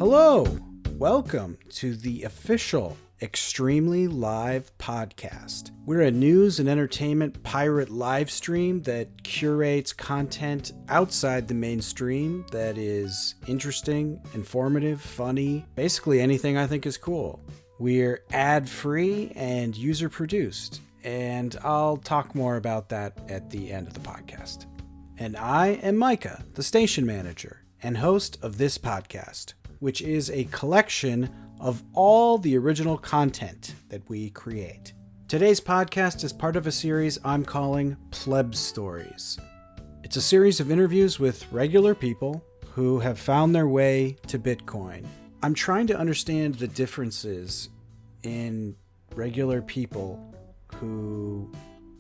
Hello, welcome to the official Extremely Live podcast. We're a news and entertainment pirate live stream that curates content outside the mainstream that is interesting, informative, funny, basically anything I think is cool. We're ad-free and user-produced, and I'll talk more about that at the end of the podcast. And I am Micah, the station manager and host of this podcast, which is a collection of all the original content that we create. Today's podcast is part of a series I'm calling Pleb Stories. It's a series of interviews with regular people who have found their way to Bitcoin. I'm trying to understand the differences in regular people who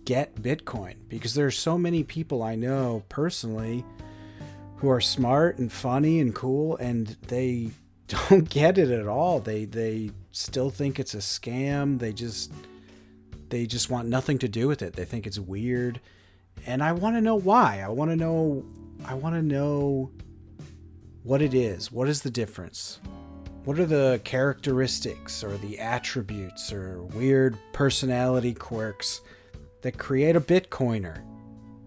get Bitcoin, because there are so many people I know personally who are smart and funny and cool, and they don't get it at all. They still think it's a scam. They just want nothing to do with it. They think it's weird. And I want to know why. I want to know what it is. What is the difference? What are the characteristics or the attributes or weird personality quirks that create a Bitcoiner?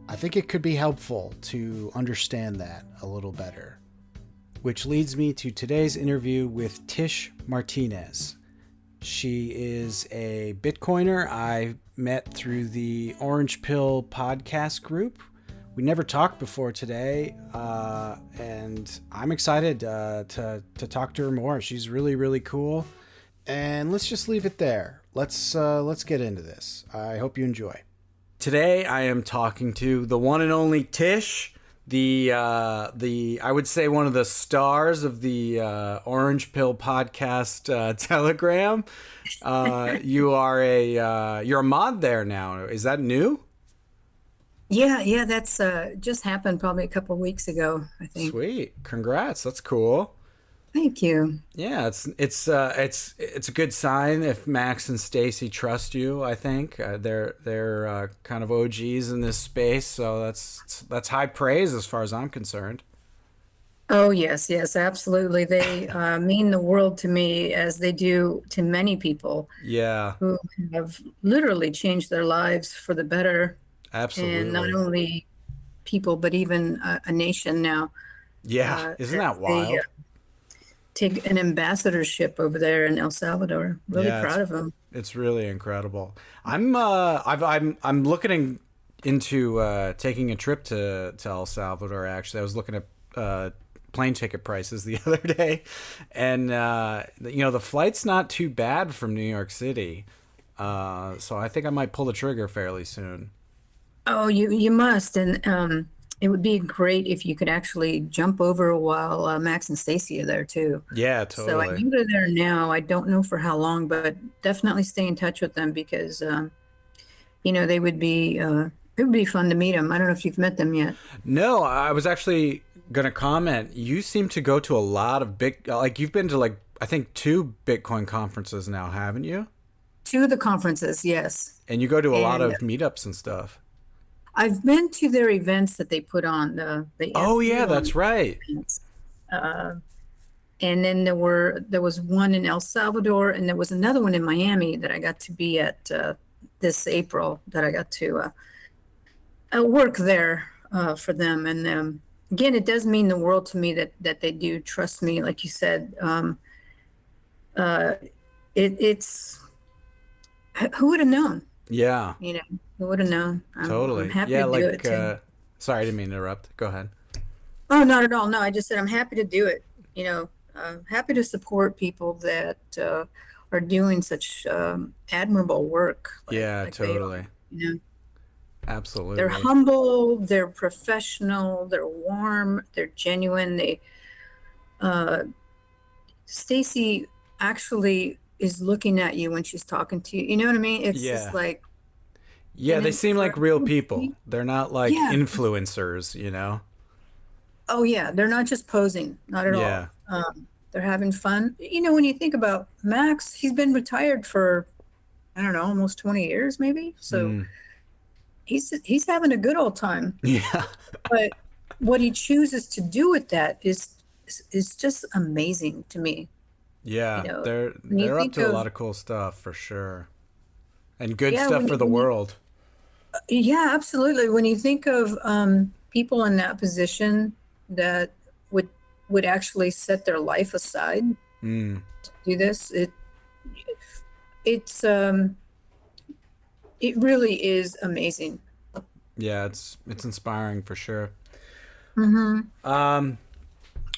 I think it could be helpful to understand that a little better. Which leads me to today's interview with Tish Martinez. She is a Bitcoiner I met through the Orange Pill podcast group. We never talked before today, and I'm excited to talk to her more. She's really, really cool. And let's just leave it there. Let's get into this. I hope you enjoy. Today I am talking to the one and only Tish, the I would say one of the stars of the Orange Pill podcast Telegram. You're a mod there now. Is that new? Yeah, that's just happened probably a couple of weeks ago, I think. Sweet, congrats. That's cool. Thank you. Yeah, it's a good sign if Max and Stacy trust you. I think they're kind of OGs in this space, so that's high praise as far as I'm concerned. Oh, yes, absolutely. They mean the world to me, as they do to many people. Yeah, Who have literally changed their lives for the better. absolutely. And not only people, but even a nation now. Yeah, isn't that wild? They take an ambassadorship over there in El Salvador. Really Yeah, proud of them. it's really incredible. I'm looking into taking a trip to El Salvador. Actually, I was looking at plane ticket prices the other day, and the flight's not too bad from New York City. So I think I might pull the trigger fairly soon. Oh, you must, and it would be great if you could actually jump over while Max and Stacy are there too. Yeah, So I totally. know they're there now. I don't know for how long, but definitely stay in touch with them because they would be. It would be fun to meet them. I don't know if you've met them yet. No, I was actually gonna comment. You seem to go to a lot of you've been to I think 2 Bitcoin conferences now, haven't you? 2 of the conferences, yes. And you go to a lot And of meetups and stuff. I've been to their events that they put on the Oh yeah, FU that's right. events. Uh, and then there was one in El Salvador, and there was another one in Miami that I got to be at this April. That I got to work there for them. And again, it does mean the world to me that they do trust me, like you said. It's who would have known? Yeah, Who would have known? I'm totally. happy Yeah, to do it too. sorry, I didn't mean to interrupt. Go ahead. Oh, not at all. No, I just said I'm happy to do it. Happy to support people that are doing such admirable work Yeah, like they are. totally. You know, they're Absolutely. humble, they're professional, they're warm, they're genuine. Uh, Stacy actually is looking at you when she's talking to you. You know what I mean? It's just Yeah. like, Yeah, and they then seem for like real people. They're not like yeah. influencers. Oh, yeah, they're not just posing, not at all. Yeah. They're having fun. When you think about Max, he's been retired for, I don't know, almost 20 years maybe. So Mm. he's having a good old time. Yeah. But what he chooses to do with that is is just amazing to me. Yeah, When you they're up think to a of, lot of cool stuff for sure. And good yeah, stuff for the world. yeah, absolutely. When you think of people in that position that would would actually set their life aside Mm. to do this, it's it really is amazing. Yeah, it's inspiring for sure. Hmm. Um,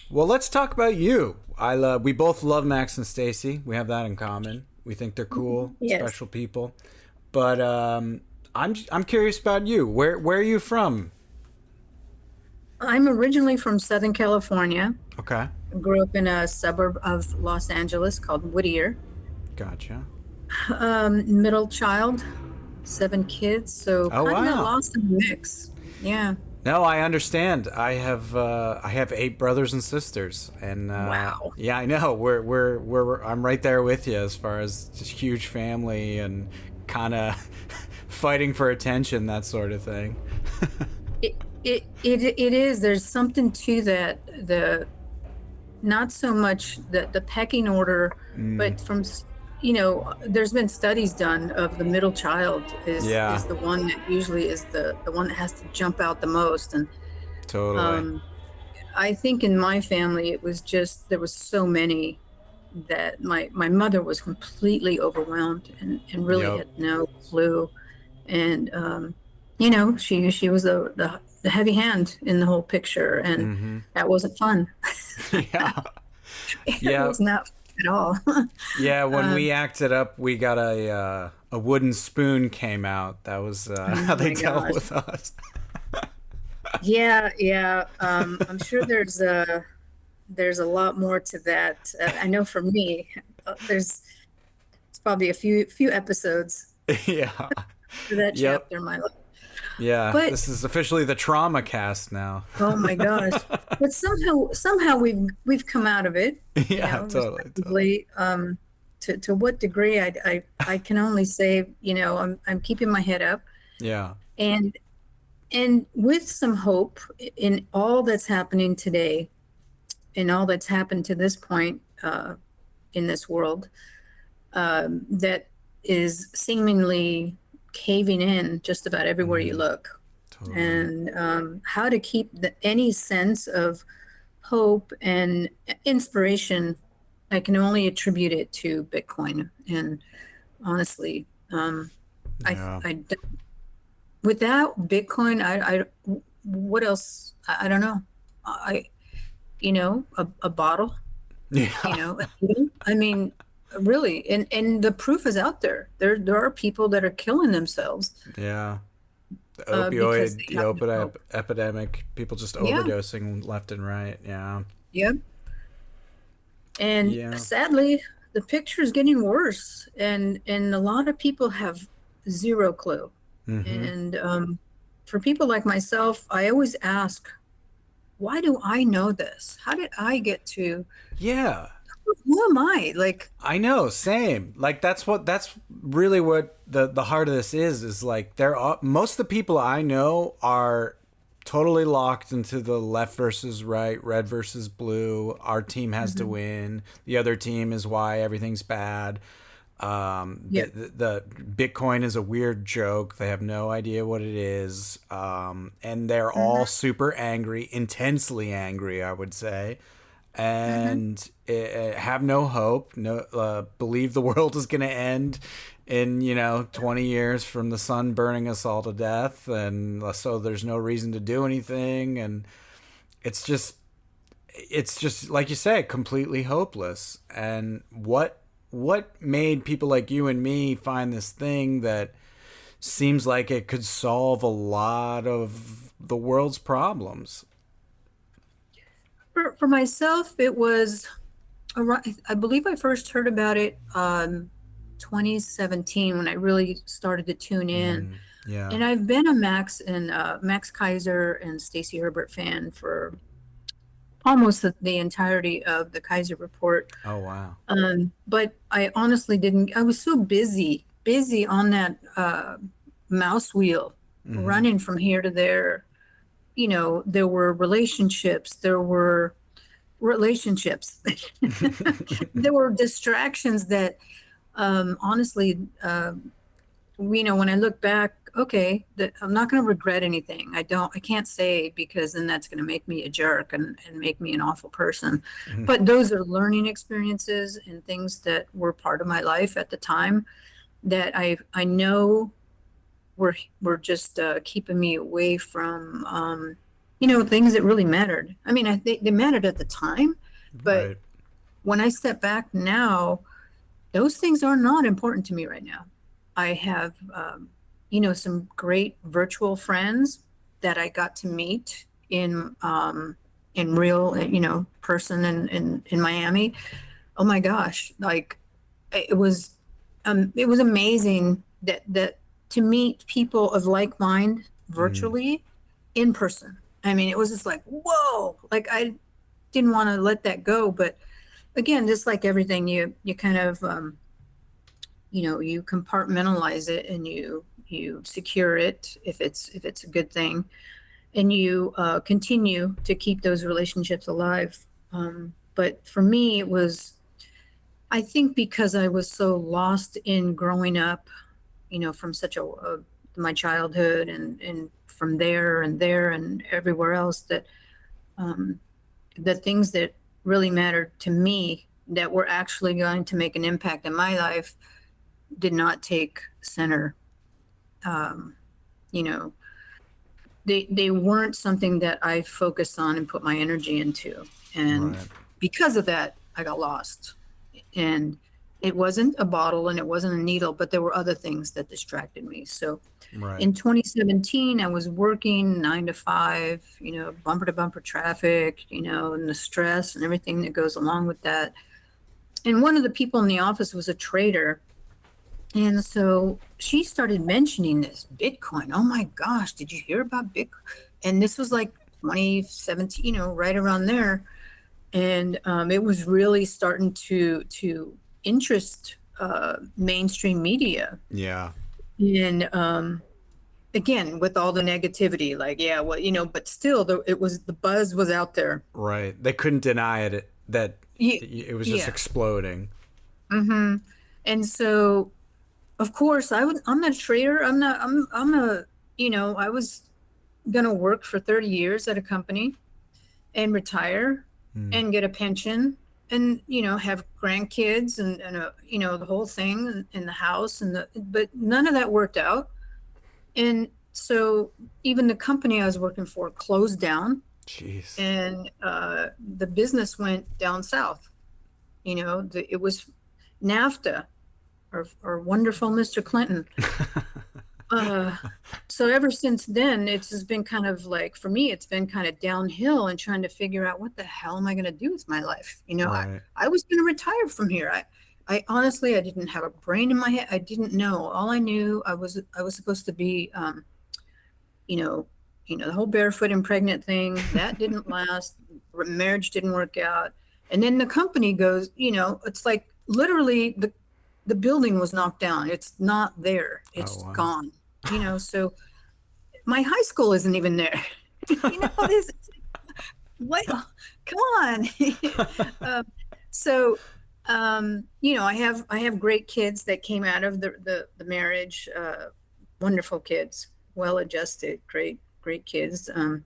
well, let's talk about you. We both love Max and Stacy. We have that in common. We think they're cool, Yes. special people. But I'm curious about you. Where are you from? I'm originally from Southern California. Okay, Grew up in a suburb of Los Angeles called Whittier. gotcha. Middle child, 7 kids, so Oh kind of got wow. lost in the mix. Yeah. No, I understand. I have 8 brothers and sisters, and Wow. yeah, I know. I'm right there with you as far as just huge family and kind of fighting for attention, that sort of thing. It is. There's something to that. The not so much the pecking order, Mm, but there's been studies done of the middle child yeah, is the one that usually is the one that has to jump out the most. And totally. um, I think in my family it was just there was so many that my mother was completely overwhelmed and really Yep. had no clue. And she was the heavy hand in the whole picture, and Mm-hmm. that wasn't fun. Yeah. It Yeah. was not fun at all. Yeah. When um, we acted up, we got a wooden spoon came out. That was oh how they my dealt gosh. with us. Yeah, yeah. I'm sure there's a lot more to that. I know for me, it's probably a few episodes Yeah. for that Yep. chapter in my life. Yeah. But This is officially the trauma cast now. oh my gosh. But somehow we've come out of it, Yeah. Totally. Totally. respectively. To what degree I can only say, I'm keeping my head up, Yeah. and with some hope in all that's happening today, in all that's happened to this point in this world, that is seemingly caving in just about everywhere you Mm, look. totally. And how to keep any sense of hope and inspiration, I can only attribute it to Bitcoin. And honestly, Yeah. I without Bitcoin, what else? I don't know. I, a bottle, Yeah. a needle. I mean, really, and the proof is out there. There are people that are killing themselves Yeah. The because opioid, they the have no opioid hope. epidemic, people just Yeah, overdosing left and right. Yeah. yeah. And Yeah. sadly, the picture is getting worse, and a lot of people have zero clue. Mm-hmm. And for people like myself, I always ask, why do I know this? How did I get to? Yeah. Who am I? Like, I know, same. Like that's really what the heart of this is like there are most of the people I know are totally locked into the left versus right, red versus blue. Our team has to mhm, win. The other team is why everything's bad. yeah, The Bitcoin is a weird joke. They have no idea what it is. And they're all hmm super angry, intensely angry, I would say, hmm and have no hope. No, believe the world is going to end in 20 years from the sun burning us all to death, and so there's no reason to do anything, and it's just like you say, completely hopeless. And what made people like you and me find this thing that seems like it could solve a lot of the world's problems? for myself, it was around, I believe I first heard about it 2017 when I really started to tune in. Mm, yeah. And I've been a Max Kaiser and Stacey Herbert fan for almost the entirety of the Kaiser report. Oh wow. But I honestly didn't. I was so busy on that mouse wheel, Mm-hmm. running from here to there. There were relationships. There were relationships. There were distractions that, honestly, when I look back, okay, that I'm not going to regret anything. I can't say, because then that's going to make me a jerk and make me an awful person. Mhm. But those are learning experiences and things that were part of my life at the time that I know were just keeping me away from, things that really mattered. I mean, I think they mattered at the time, but Right. when I step back now, those things are not important to me right now. I have, some great virtual friends that I got to meet in real, person in Miami. Oh my gosh. Like it was amazing that to meet people of like mind Mm. virtually in person. I mean, it was just like, whoa, like I didn't want to let that go. But again, just like everything, you kind of, you compartmentalize it and you secure it if it's a good thing, and you continue to keep those relationships alive. But for me, it was, I think, because I was so lost in growing up, from such my childhood, and from there and everywhere else, that the things that really mattered to me that were actually going to make an impact in my life did not take center. Um, you know, they weren't something that I focused on and put my energy into. And Right. because of that, I got lost. And it wasn't a bottle and it wasn't a needle, but there were other things that distracted me. So Right. in 2017, I was working 9 to 5, bumper to bumper traffic, and the stress and everything that goes along with that. And one of the people in the office was a trader. And so she started mentioning this Bitcoin. Oh my gosh, did you hear about Bitcoin? And this was like 2017, right around there. And it was really starting to interest mainstream media. Yeah. And again, with all the negativity, like, yeah, well, but still, the buzz was out there. Right. They couldn't deny it that Yeah, it was just yeah. exploding. hmm And so, of course, I'm not a trader. I was gonna work for 30 years at a company and retire Mm. and get a pension and, have grandkids and the whole thing in the house, but none of that worked out. And so even the company I was working for closed down, Jeez. and the business went down south. It was NAFTA, or wonderful Mr. Clinton. Uh, so ever since then, it's just been kind of like, for me, it's been kind of downhill and trying to figure out what the hell am I going to do with my life? Right. I was going to retire from here. I honestly, I didn't have a brain in my head. I didn't know. All I knew, I was supposed to be, you know, the whole barefoot and pregnant thing that didn't last. Marriage didn't work out. And then the company goes, it's like literally the building was knocked down. It's not there. Oh It's wow. gone. So my high school isn't even there. This, what? Come on. um, so, I have great kids that came out of the marriage. Wonderful kids, well adjusted, great kids. And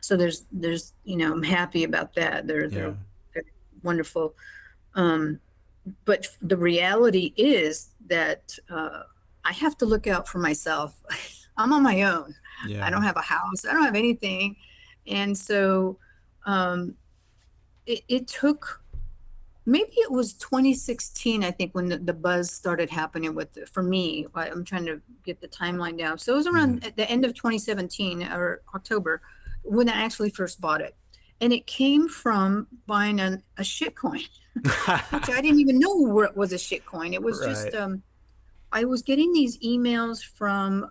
so I'm happy about that. They're Yeah. they're wonderful. Um, but the reality is that I have to look out for myself. I'm on my own. I Yeah. don't have a house. I don't have anything. And so um, it took, maybe it was 2016, I think, when the buzz started happening for me. I'm trying to get the timeline down. So it was Mm. around at the end of 2017 or October when I actually first bought it. And it came from buying a shit coin, which I didn't even know what was a shit coin. It was just, Right. I was getting these emails from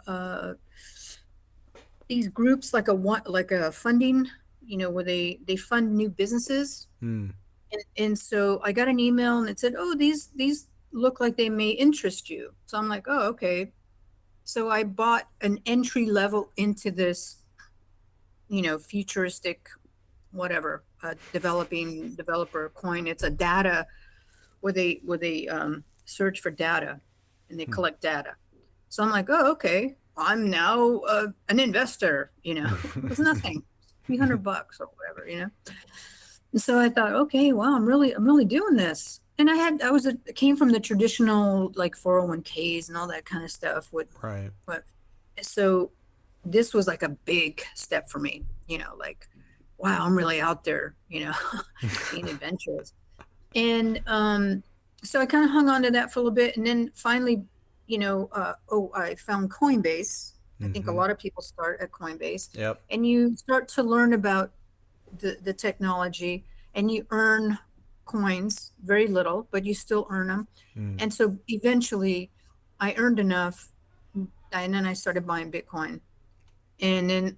these groups, like a funding, where they fund new businesses. Mm. And so I got an email and it said, "Oh, these look like they may interest you." So I'm like, "Oh, okay." So I bought an entry level into this, futuristic whatever, developer coin. It's a data where they search for data and they collect data. So I'm like, oh, okay, I'm now an investor. It was nothing, $300 or whatever. And so I thought, okay, wow, I'm really doing this. And I came from the traditional like 401ks and all that kind of stuff. Right. But so this was like a big step for me. Like, wow, I'm really out there. Being adventurous. And so I kind of hung on to that for a little bit, and then finally, I found Coinbase. I think a lot of people start at Coinbase. Yep. And you start to learn about the technology, and you earn coins, very little, but you still earn them. And so eventually I earned enough, and then I started buying Bitcoin. And then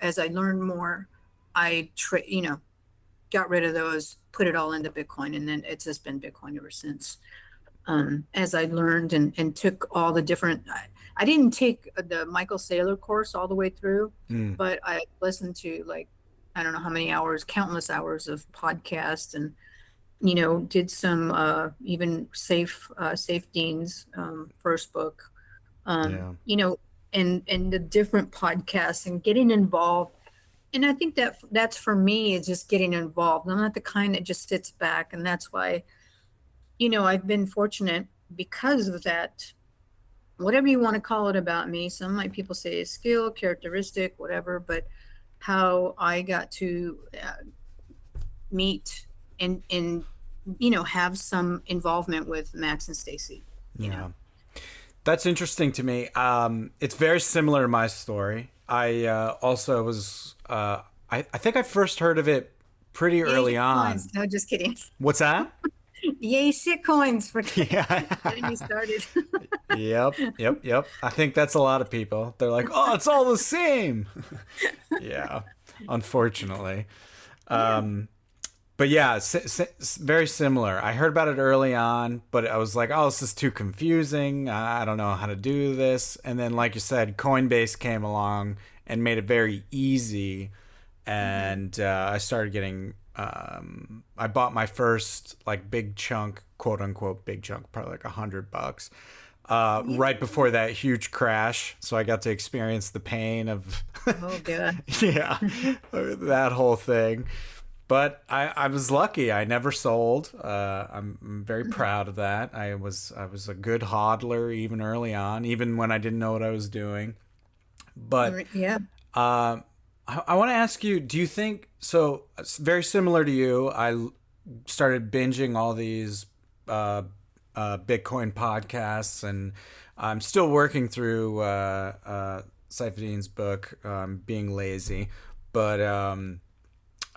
as I learned more, I got rid of those, put it all into Bitcoin, and then it's just been Bitcoin ever since. As I learned and took all the different, I didn't take the Michael Saylor course all the way through, but I listened to like, I don't know how many hours, countless hours of podcasts, and, did some even Safe Dean's first book, and the different podcasts and getting involved. And I think that's for me, is just getting involved. I'm not the kind that just sits back. And that's why, I've been fortunate because of that, whatever you want to call it about me. Some of my people say a skill, characteristic, whatever, but how I got to meet and have some involvement with Max and Stacy. Yeah. That's interesting to me. It's very similar to my story. I also was, I think I first heard of it pretty early on. No, just kidding. What's that? Yay, shitcoins for Yeah. getting me started. Yep. I think that's a lot of people. They're like, oh, it's all the same. Yeah, unfortunately. But yeah, very similar. I heard about it early on, but I was like, oh, this is too confusing. I don't know how to do this. And then, like you said, Coinbase came along and made it very easy. And I started getting, I bought my first like big chunk, quote unquote, big chunk, probably like $100. Right before that huge crash, so I got to experience the pain of Oh god. yeah, that whole thing. But I was lucky. I never sold. I'm very proud of that. I was a good hodler even early on, even when I didn't know what I was doing. But yeah, I want to ask you, do you think so? It's very similar to you. I started binging all these Bitcoin podcasts, and I'm still working through Saifedean's book, Being Lazy. But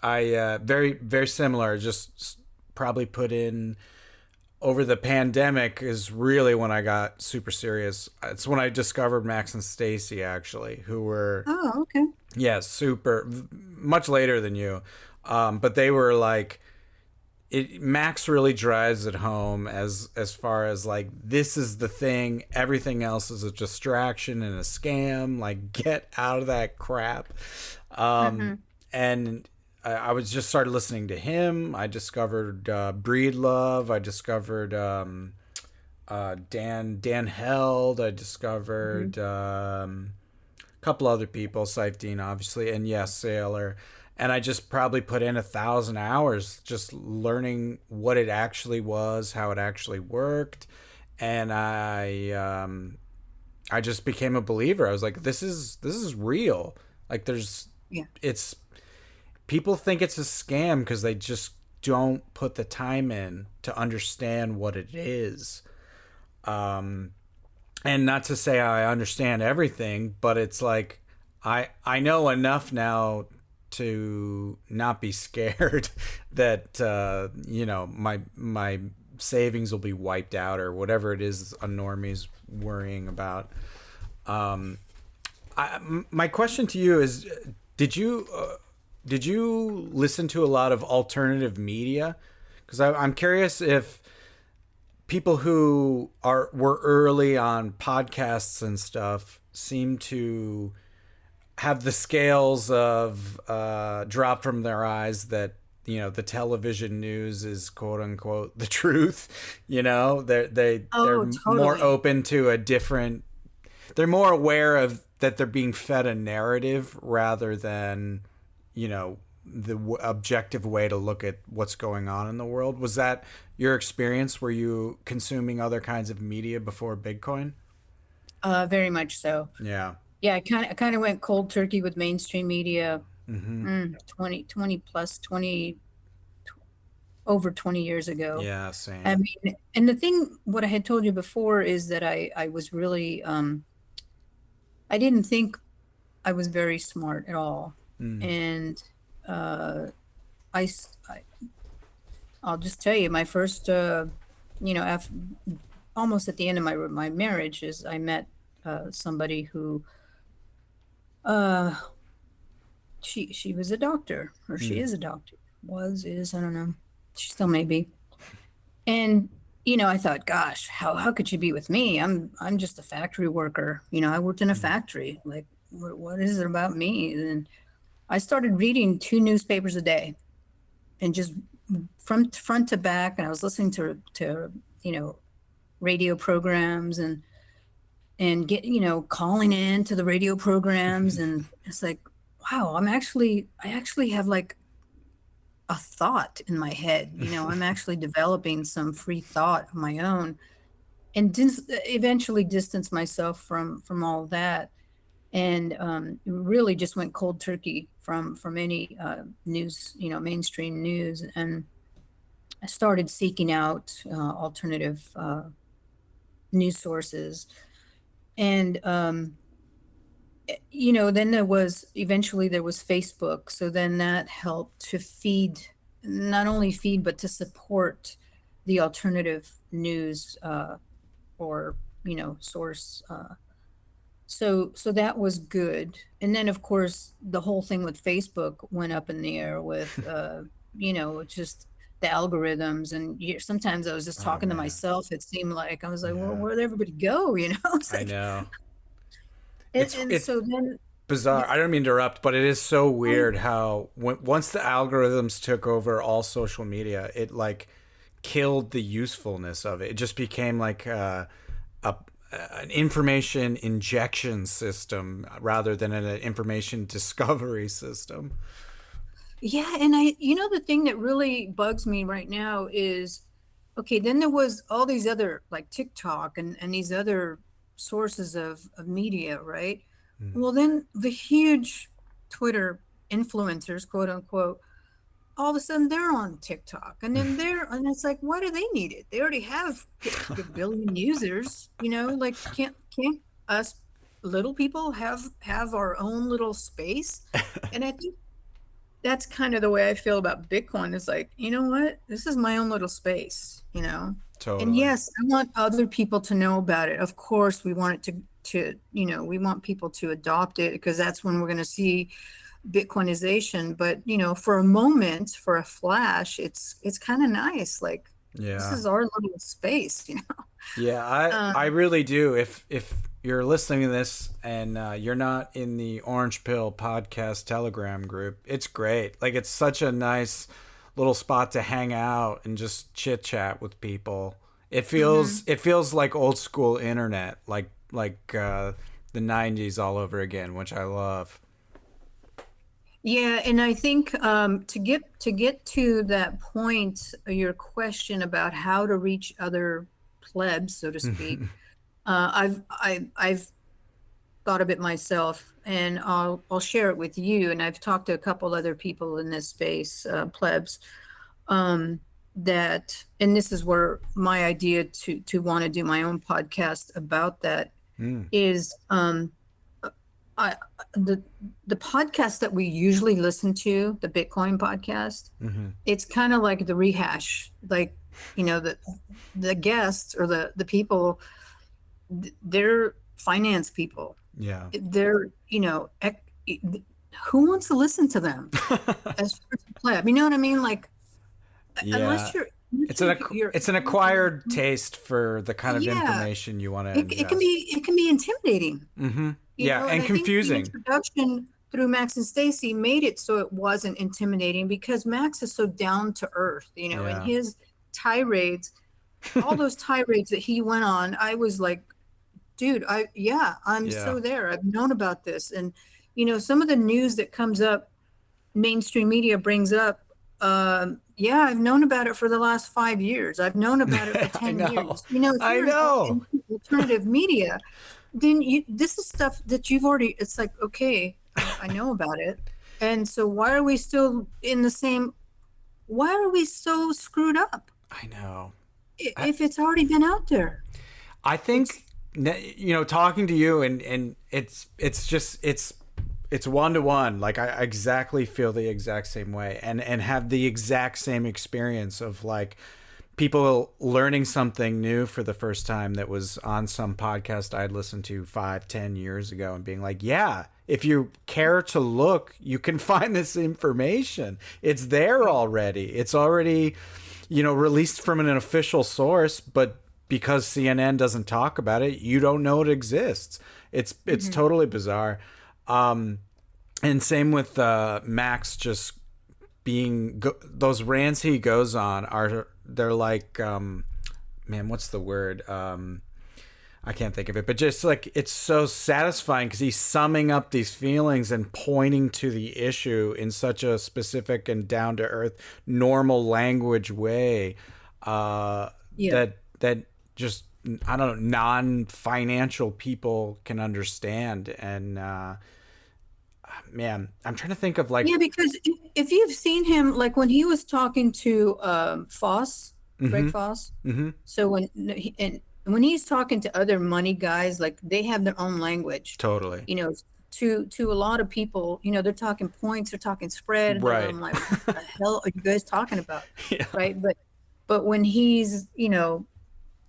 I very, very similar. Just probably put in over the pandemic is really when I got super serious. It's when I discovered Max and Stacy, actually, who were okay. yeah, super much later than you. But they were like, Max really drives it home as far as like, this is the thing. Everything else is a distraction and a scam. Like, get out of that crap. And I was just started listening to him. I discovered Breedlove. I discovered Dan Held. I discovered a couple other people, Saifedean obviously, and yes, Sailor. And I just probably put in 1,000 hours just learning what it actually was, how it actually worked, and I just became a believer. I was like, this is real. Like, it's people think it's a scam because they just don't put the time in to understand what it is. And not to say I understand everything, but it's like I know enough now to not be scared that my savings will be wiped out or whatever it is a normie's worrying about. My question to you is, did you listen to a lot of alternative media? Because I'm curious if people who were early on podcasts and stuff seem to have the scales of drop from their eyes that the television news is quote unquote the truth. They're Oh, more totally. open to a different. They're more aware of that they're being fed a narrative rather than the objective way to look at what's going on in the world. Was that your experience? Were you consuming other kinds of media before Bitcoin? Very much so. Yeah. Yeah, I kind of went cold turkey with mainstream media, Mm-hmm. 20 plus 20 over 20 years ago. Yeah, I same. mean, and the thing, what I had told you before is that I was really, I didn't think I was very smart at all. Mm. And uh, I, s- I, will just tell you, my first, after almost at the end of my marriage, is I met somebody who, uh, she was a doctor, or she Mm. is a doctor, was, is, I don't know. She still may be. And I thought, gosh, how could she be with me? I'm just a factory worker. I worked in a Mm. factory. Like, what is it about me? And I started reading two newspapers a day, and just from front to back. And I was listening to radio programs, and get calling in to the radio programs, and it's like, wow, I actually have like a thought in my head. I'm actually developing some free thought of my own, and eventually distance myself from all of that, and really just went cold turkey from any news, mainstream news, and I started seeking out alternative news sources, and then there was Facebook, so then that helped to feed, not only feed, but to support the alternative news, or source. So that was good. And then of course the whole thing with Facebook went up in the air with just the algorithms, and sometimes I was just Oh talking to man. myself. It seemed like I was like, well, Yeah. where'd everybody go? It's I like, know. and, It's and it's so then, yeah, bizarre. I don't mean to interrupt, but it is so oh, weird how once the algorithms took over all social media, it like killed the usefulness of it. It just became like a an information injection system rather than an information discovery system. yeah, and the thing that really bugs me right now is, okay, then there was all these other, like TikTok, and these other sources of media, right? Mm. Well, then the huge Twitter influencers, quote unquote, all of a sudden they're on TikTok, and then and it's like, why do they need it? They already have a billion users, like, can't us little people have our own little space? And I think that's kind of the way I feel about Bitcoin, is like, you know what? This is my own little space, And Totally. yes, I want other people to know about it. Of course, we want it to we want people to adopt it, because that's when we're going to see Bitcoinization. But, for a moment, for a flash, it's kind of nice. Like, this Yeah. is our little space. Yeah, I Um, really do. If you're listening to this and you're not in the Orange Pill podcast Telegram group, it's great. Like it's such a nice little spot to hang out and just chit chat with people. mhm. It feels like old school internet, like the '90s all over again, which I love. Yeah, and I think to get to that point, your question about how to reach other plebs, so to speak, I've thought of it myself, and I'll share it with you. And I've talked to a couple other people in this space, plebs, um, and this is where my idea to want to do my own podcast about that Mm. is, I the the podcast that we usually listen to, the Bitcoin podcast, Hmm. it's kind of like the rehash, like, the guests, or the people, they're finance people. Yeah. They're, who wants to listen to them as first pleb? You know what I mean? Like, unless Yeah. It's an acquired taste for the kind of yeah, information you want to it can ingest. be intimidating. Mm-hmm. You Yeah, know, and and I think the confusing. introduction through Max and Stacy made it so it wasn't intimidating because Max is so down to earth, you know, and Yeah. his tirades, all those tirades that he went on, I was like, dude, I'm Yeah. so there. I've known about this. And, you know, some of the news that comes up, mainstream media brings up, yeah, I've known about it for the last 5 years. I've known about it for I 10 know. years. You know, if I you're know. in alternative media, then this is stuff that you've already, it's like, okay, I know about it. And so why are we still in the same, why are we so screwed up I know. I, if it's already been out there? I It's, think talking to you and it's just it's one to one. Like I exactly feel the exact same way and have the exact same experience of like people learning something new for the first time that was on some podcast I'd listened to 5-10 years ago and being like, yeah, if you care to look, you can find this information. It's there already. It's already, released from an official source, but because CNN doesn't talk about it, you don't know it exists. It's mhm. totally bizarre. And same with Max just those rants he goes on they're like man, what's the word, I can't think of it, but just like it's so satisfying because he's summing up these feelings and pointing to the issue in such a specific and down to earth normal language way, Yeah. that just, I don't know, non-financial people can understand. And man, I'm trying to think of like. Yeah, because if you've seen him, like when he was talking to Foss, Greg Mm-hmm. Foss, Mm-hmm. so and when he's talking to other money guys, like they have their own language, Totally. you know, to a lot of people, you know, they're talking points, they're talking spread, and Right. I'm like, what the hell are you guys talking about? Yeah. Right. But when he's, you know,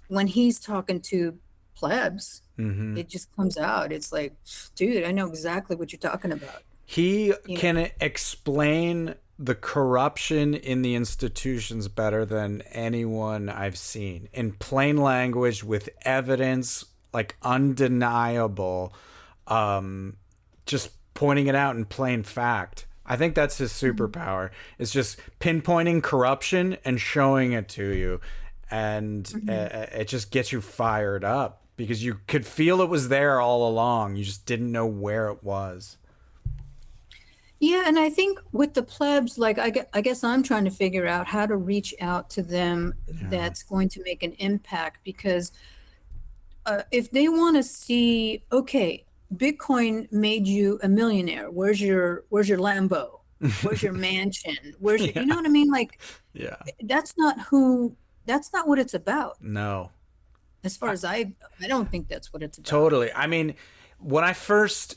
when he's talking to plebs, Mm-hmm. it just comes out. It's like, dude, I know exactly what you're talking about. He You know, can explain the corruption in the institutions better than anyone I've seen in plain language with evidence, like undeniable, just pointing it out in plain fact. I think that's his superpower. It's just pinpointing corruption and showing it to you, and mhm. it just gets you fired up because you could feel it was there all along. You just didn't know where it was. Yeah, and I think with the plebs, like I guess I'm trying to figure out how to reach out to them Yeah. that's going to make an impact because if they want to see, okay, Bitcoin made you a millionaire. Where's your Lambo? Where's your mansion? Where's your, you know Yeah. what I mean? Like Yeah. that's not who that's not what it's about. No. As far as I don't think that's what it's about. Totally. When I first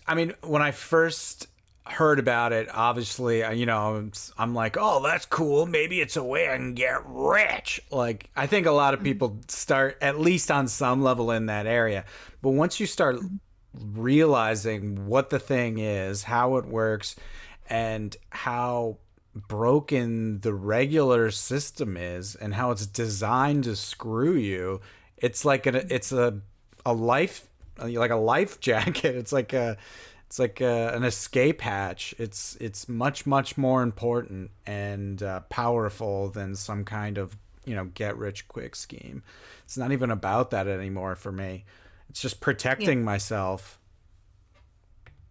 heard about it, obviously, I'm like, oh, that's cool. Maybe it's a way I can get rich. Like, I think a lot of Mhm, people start at least on some level in that area. But once you start mhm, realizing what the thing is, how it works, and how broken the regular system is and how it's designed to screw you, it's a life, like a life jacket. It's like an escape hatch. It's much more important and powerful than some kind of get rich quick scheme. It's not even about that anymore for me. It's just yeah. protecting myself.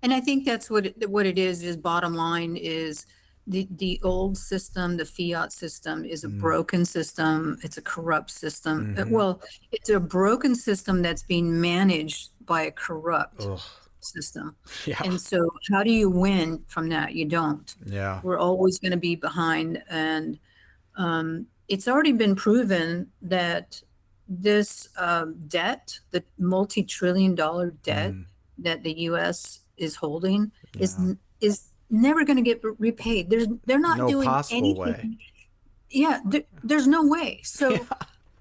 And I think that's what it is bottom line is the old system, the fiat system is a Mm, broken system. It's a corrupt system. mm-hmm. Well, it's a broken system that's being managed by a corrupt Ugh. system. Yeah. And so how do you win from that? You don't. Yeah. We're always going to be behind. And it's already been proven that this debt, the multi-trillion dollar debt Mm, that the U.S. is holding, is yeah. is never going to get repaid. They're not No doing possible way. anything. Yeah, there's no way. So Yeah.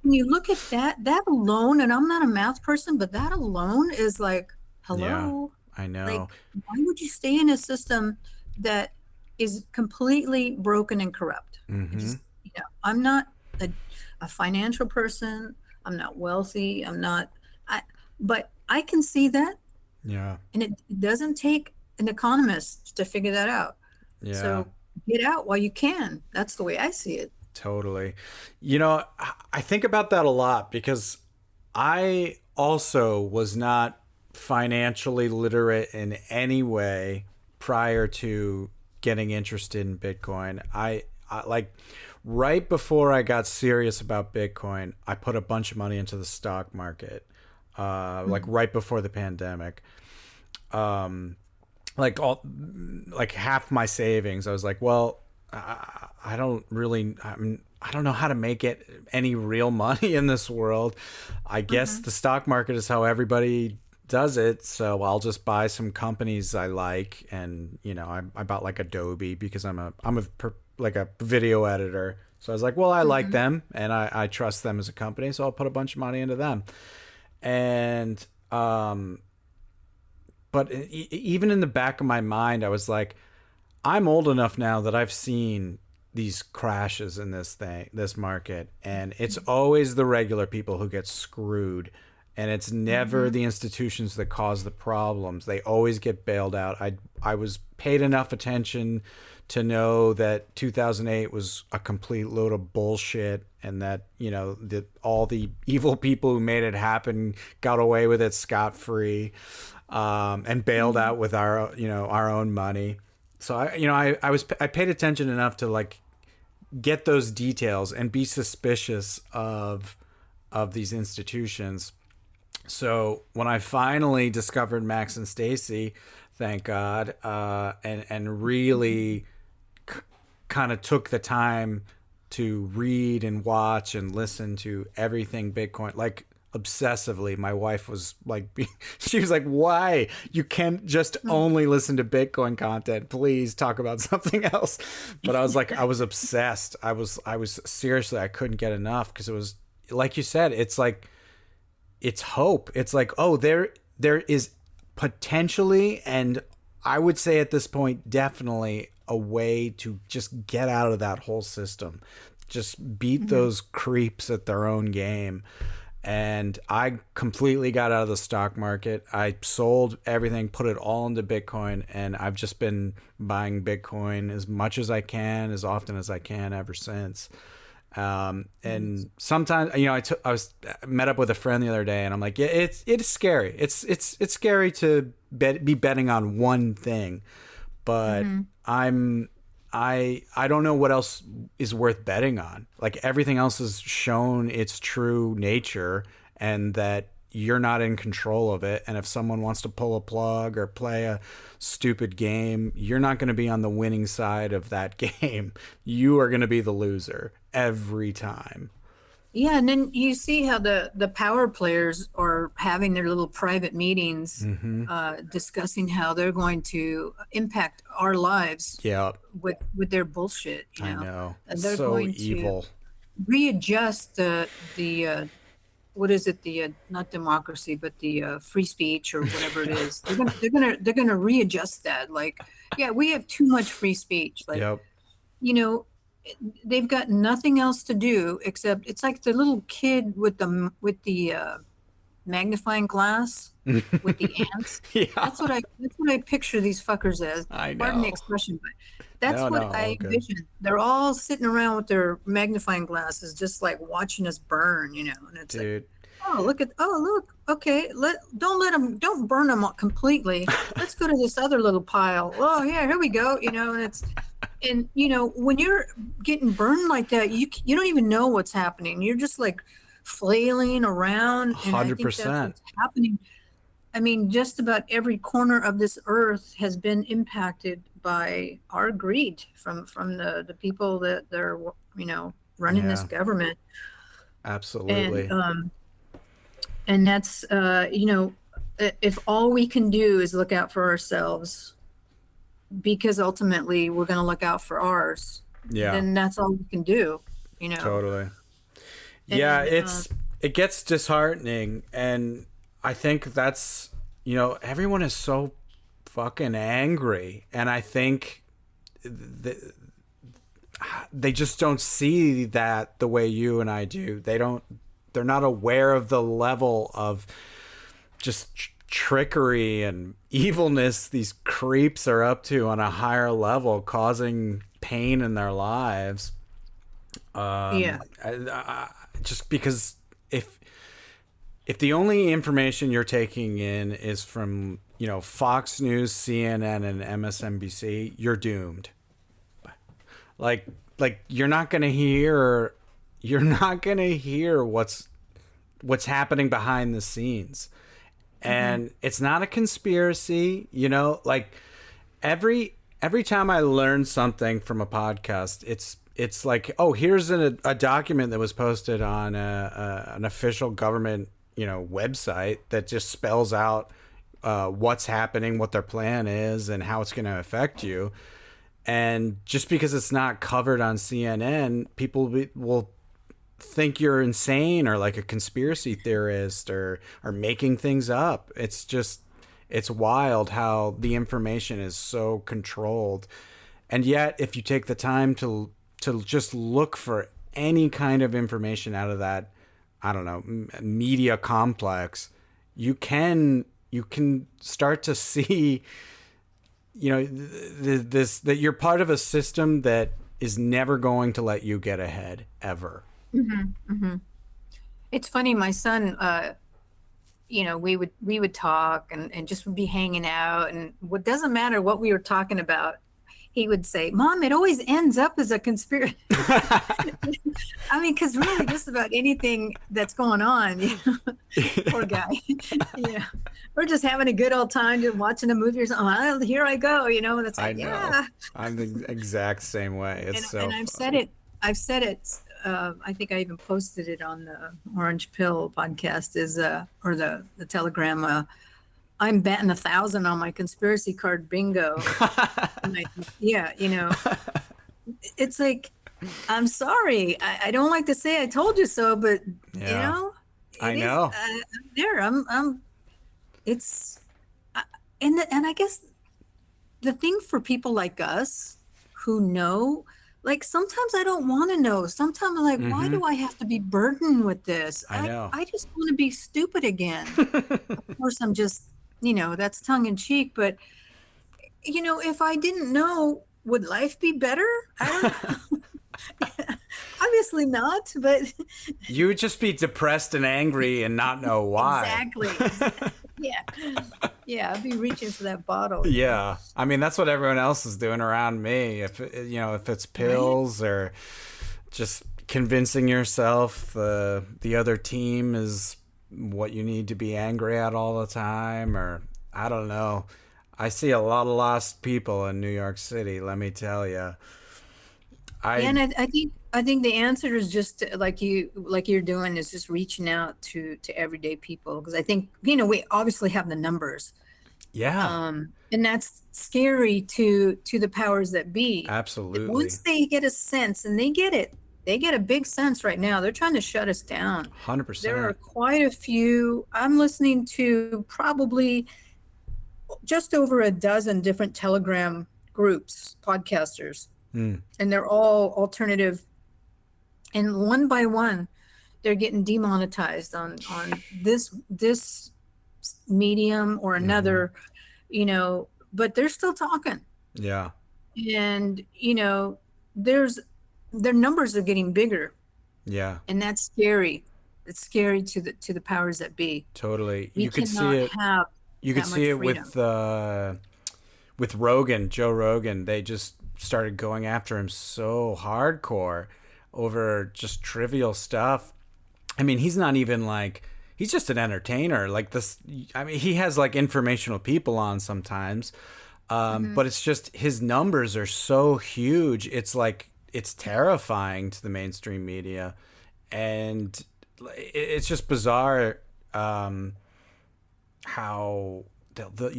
when you look at that alone, and I'm not a math person, but that alone is like, Yeah. hello, I know. like why would you stay in a system that is completely broken and corrupt? I Mm-hmm. just, I'm not. a financial person. I'm not wealthy. But I can see that. Yeah. And it doesn't take an economist to figure that out. Yeah. So get out while you can. That's the way I see it. Totally. You know, I think about that a lot because I also was not financially literate in any way prior to getting interested in Bitcoin. I like right before I got serious about Bitcoin, I put a bunch of money into the stock market, like right before the pandemic. Like half my savings. I was like, well, I don't really, I don't know how to make it any real money in this world. I guess the stock market is how everybody does it. So I'll just buy some companies I like. And, you know, I bought like Adobe because like a video editor. So I was like, well, I like them and I trust them as a company. So I'll put a bunch of money into them. And, but even in the back of my mind, I was like, I'm old enough now that I've seen these crashes in this market, and it's always the regular people who get screwed, and it's never the institutions that cause the problems. They always get bailed out. I was paid enough attention to know that 2008 was a complete load of bullshit, and that, you know, that all the evil people who made it happen got away with it scot-free, and bailed out with our own money. So I paid attention enough to like get those details and be suspicious of these institutions. So when I finally discovered Max and Stacy, thank God, and really kind of took the time to read and watch and listen to everything Bitcoin, like obsessively. My wife was like, she was like, why? You can't just only listen to Bitcoin content. Please talk about something else. But I was like, I was obsessed. I was seriously, I couldn't get enough, because it was, like you said, it's like, it's hope. It's like, oh, there is potentially, and I would say at this point, definitely a way to just get out of that whole system. Just beat those creeps at their own game. And I completely got out of the stock market. I sold everything, put it all into Bitcoin, and I've just been buying Bitcoin as much as I can, as often as I can ever since. And sometimes, you know, I met up with a friend the other day, and I'm like, yeah, it's scary. It's scary to be betting on one thing, but I don't know what else is worth betting on. Like, everything else has shown its true nature, and that you're not in control of it. And if someone wants to pull a plug or play a stupid game, you're not going to be on the winning side of that game. You are going to be the loser every time. Yeah, and then you see how the power players are having their little private meetings, discussing how they're going to impact our lives. Yeah, with their bullshit. You know? I know. And they're So going evil. to readjust the what is it, the not democracy, but the free speech or whatever it is. They're gonna readjust that. Like, yeah, we have too much free speech. Like, Yep. you know, they've got nothing else to do except, it's like the little kid with the magnifying glass with the ants. Yeah. That's what I picture these fuckers as. I Pardon the know. expression, but that's No, what all I good. envision. They're all sitting around with their magnifying glasses, just like watching us burn, you know. And it's Dude. like, look, okay, don't burn them completely. Let's go to this other little pile. Oh yeah, here we go, you know. And you know, when you're getting burned like that, you don't even know what's happening. You're just like flailing around, and I think that's 100%. what's happening. I mean, just about every corner of this earth has been impacted by our greed from the people that they're, you know, running this Yeah. government. Absolutely. And that's you know, if all we can do is look out for ourselves, because ultimately we're going to look out for ours, Yeah. then that's all we can do, you know. Totally. Yeah, And, it gets disheartening, and I think that's, you know, everyone is so fucking angry, and I think they just don't see that the way you and I do. They're not aware of the level of just trickery and evilness these creeps are up to on a higher level, causing pain in their lives. Just because if the only information you're taking in is from, Fox News, CNN, and MSNBC, you're doomed. Like you're not gonna hear what's happening behind the scenes. And it's not a conspiracy, like every time I learn something from a podcast, it's like, oh, here's a document that was posted on an official government, website that just spells out what's happening, what their plan is, and how it's going to affect you. And just because it's not covered on CNN, people will think you're insane or like a conspiracy theorist or making things up. It's wild how the information is so controlled. And yet, if you take the time to just look for any kind of information out of that, I don't know, media complex, you can start to see, that you're part of a system that is never going to let you get ahead ever. It's funny, my son, we would talk and just would be hanging out, and what doesn't matter what we were talking about, he would say, "Mom, it always ends up as a conspiracy." I mean, because really just about anything that's going on, poor guy. Yeah, we're just having a good old time, just watching a movie or something. Oh, here I go, and it's like, I know. Yeah. I'm the exact same way. And I've said it. I think I even posted it on the Orange Pill podcast, or the Telegram. I'm batting 1,000 on my conspiracy card bingo. It's like, I'm sorry. I don't like to say I told you so, but I know. And I guess the thing for people like us who know, like, sometimes I don't want to know. Sometimes I'm like, why do I have to be burdened with this? I know. I just want to be stupid again. Of course, I'm just, that's tongue in cheek. But, if I didn't know, would life be better? I don't know. Obviously not, but. You would just be depressed and angry and not know why. Exactly. Yeah, I'd be reaching for that bottle. Yeah. I mean, that's what everyone else is doing around me. If it's pills or just convincing yourself the other team is what you need to be angry at all the time, or I don't know. I see a lot of lost people in New York City, let me tell you. And I think the answer is just like you're doing, is just reaching out to everyday people, because I think we obviously have the numbers. Yeah. And that's scary to the powers that be. Absolutely. Once they get a sense, and they get a big sense right now. They're trying to shut us down. 100%. There are quite a few. I'm listening to probably just over a dozen different Telegram groups, podcasters. And they're all alternative, and one by one they're getting demonetized on this medium or another, but they're still talking. Yeah. And their numbers are getting bigger. Yeah. And that's scary. It's scary to the powers that be. Totally. You could see it. You could see it with Rogan, Joe Rogan. They just started going after him so hardcore over just trivial stuff. I mean, he's not even like, he's just an entertainer. Like this, I mean, he has like informational people on sometimes, but it's just his numbers are so huge. It's like, it's terrifying to the mainstream media, and it's just bizarre how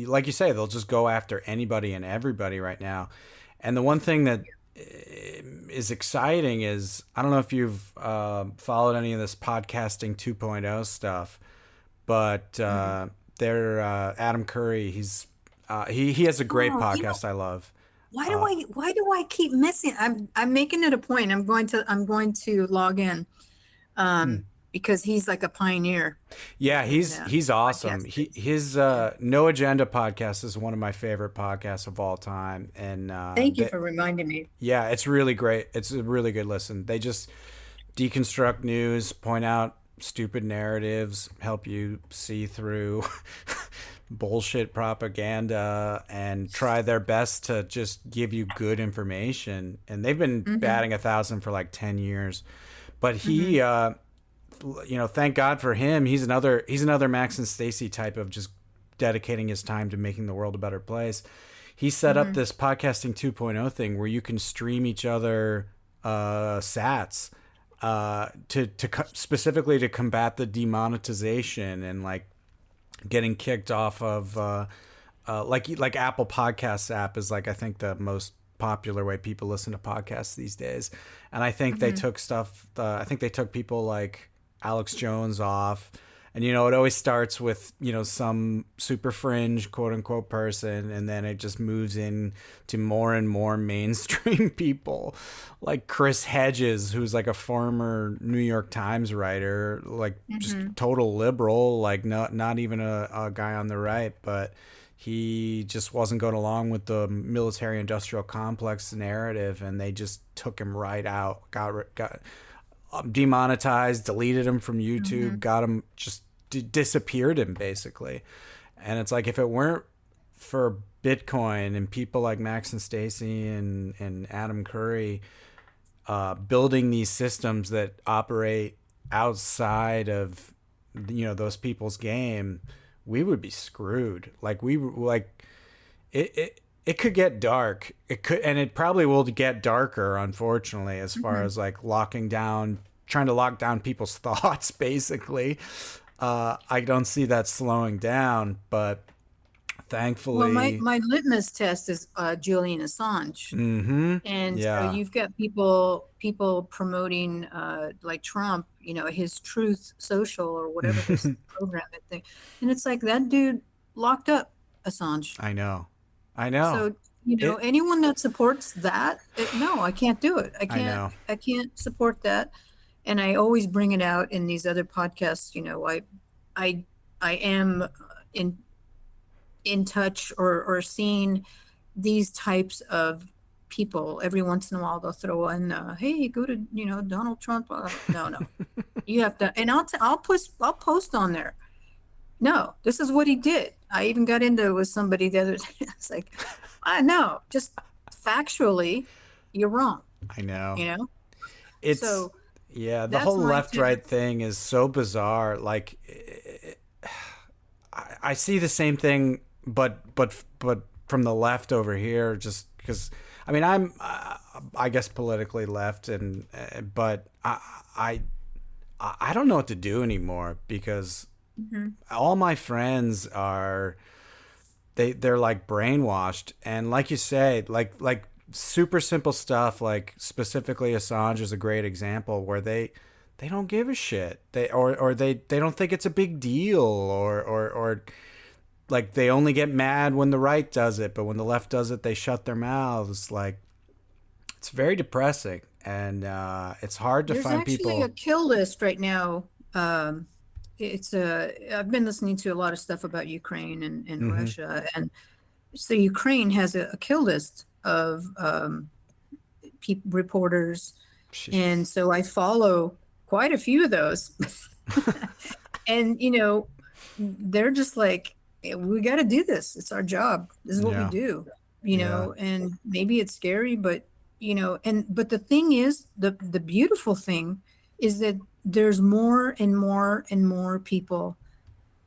like you say, they'll just go after anybody and everybody right now. And the one thing that is exciting is, I don't know if you've followed any of this podcasting 2.0 stuff, but Adam Curry, he has a great podcast I love. why do I keep missing? I'm making it a point. I'm going to log in, because he's like a pioneer Yeah, in he's awesome. podcasting. His Yeah. No Agenda podcast is one of my favorite podcasts of all time, and Thank you for reminding me. yeah, it's really great. It's a really good listen. They just deconstruct news, point out stupid narratives, help you see through bullshit propaganda, and try their best to just give you good information. And they've been Mm-hmm. batting 1,000 for like 10 years. But Mm-hmm. thank God for him. He's another Max and Stacy type of just dedicating his time to making the world a better place. He set up Mm-hmm. this podcasting 2.0 thing where you can stream each other sats specifically to combat the demonetization and like getting kicked off of like Apple Podcasts app is like I think the most popular way people listen to podcasts these days. And I think they Mm-hmm. took I think they took people like Alex Jones off. And it always starts with some super fringe quote unquote person, and then it just moves in to more and more mainstream people, like Chris Hedges, who's like a former New York Times writer, like just Mm-hmm. total liberal, like not even a guy on the right, but he just wasn't going along with the military industrial complex narrative, and they just took him right out, got demonetized, deleted him from Mm-hmm. YouTube, got him just disappeared him basically. And it's like if it weren't for Bitcoin and people like Max and Stacy and Adam Curry building these systems that operate outside of those people's game, we would be screwed. Like it could get dark. It could, and it probably will get darker, unfortunately, as far Mm-hmm. as like trying to lock down people's thoughts, basically. I don't see that slowing down, but Well, my thankfully, my litmus test is Julian Assange. mm-hmm, And so yeah, you've got people promoting, like Trump, his Truth Social or whatever this program that thing, and it's like that dude locked up Assange. I know, I know So it, anyone that supports that, no, I can't do it. I I can't. know, I can't support that. And I always bring it out in these other podcasts. I I am in in touch or seeing these types of people. Every once in a while they'll throw in, hey, go to Donald Trump. No, no, you have to. And I'll post on there, no, this is what he did. I even got into it with somebody the other day. It's like, I know, just factually you're wrong, I know. you know It's so yeah, the that's whole my left right test. thing is so bizarre. Like I see the same thing, but from the left over here, just because. I mean, I guess politically left, and but I I don't know what to do anymore because Hmm. all my friends are they're like brainwashed, and like you say, like super simple stuff, like specifically Assange is a great example where they don't give a shit, or they don't think it's a big deal, or like they only get mad when the right does it, but when the left does it they shut their mouths. Like it's very depressing, and it's hard to There's find actually a people. kill list right now. I've been listening to a lot of stuff about Ukraine and Mm-hmm. Russia, and so Ukraine has a kill list of reporters, and so I follow quite a few of those. And they're just like, we got to do this, it's our job, this is what we Yeah, do. yeah, And maybe it's scary, but but the thing is, the beautiful thing is that there's more and more and more people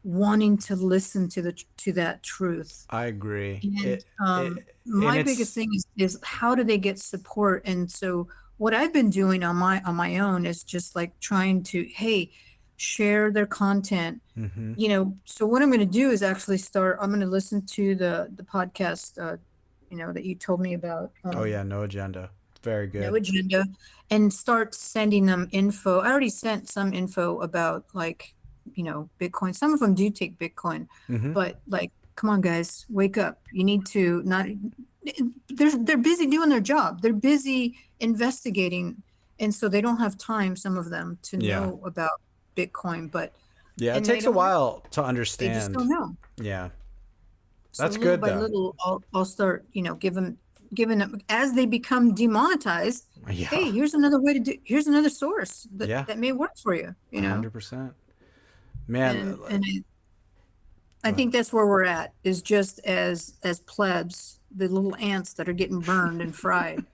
wanting to listen to that truth. I agree. And And my biggest it's thing is how do they get support? And so what I've been doing on my own is just like trying to, hey, share their content. mm-hmm. So what I'm going to do is actually I'm going to listen to the podcast, that you told me about, Oh yeah, no agenda. Very No good. Agenda, and start sending them info. I already sent some info about, like, Bitcoin. Some of them do take Bitcoin, Mm-hmm. but like, come on, guys, wake up. You need to not. they're busy doing their job. They're busy investigating, and so they don't have time, some of them, to Yeah. know about Bitcoin. But Yeah, it and they takes a don't have, while to they just understand. don't know. Yeah. So That's little good by though. little, I'll start, giving them as they become demonetized. Yeah. Hey, here's another way to do. Here's another source Yeah. that may work for you. 100%. Man, And I go ahead. think that's where we're at, is just as plebs, the little ants that are getting burned and fried,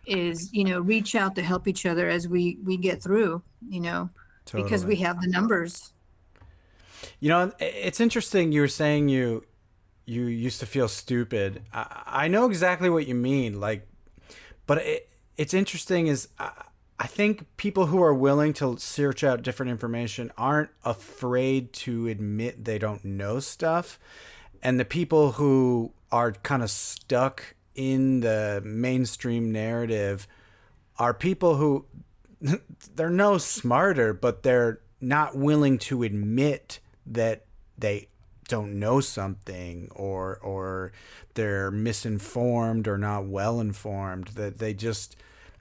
is, reach out to help each other as we get through, because we Totally. have the numbers. It's interesting you were saying you used to feel stupid. I know exactly what you mean. Like, but it's interesting is I think people who are willing to search out different information aren't afraid to admit they don't know stuff. And the people who are kind of stuck in the mainstream narrative are people who they're no smarter, but they're not willing to admit that they don't know something, or they're misinformed or not well informed, that they just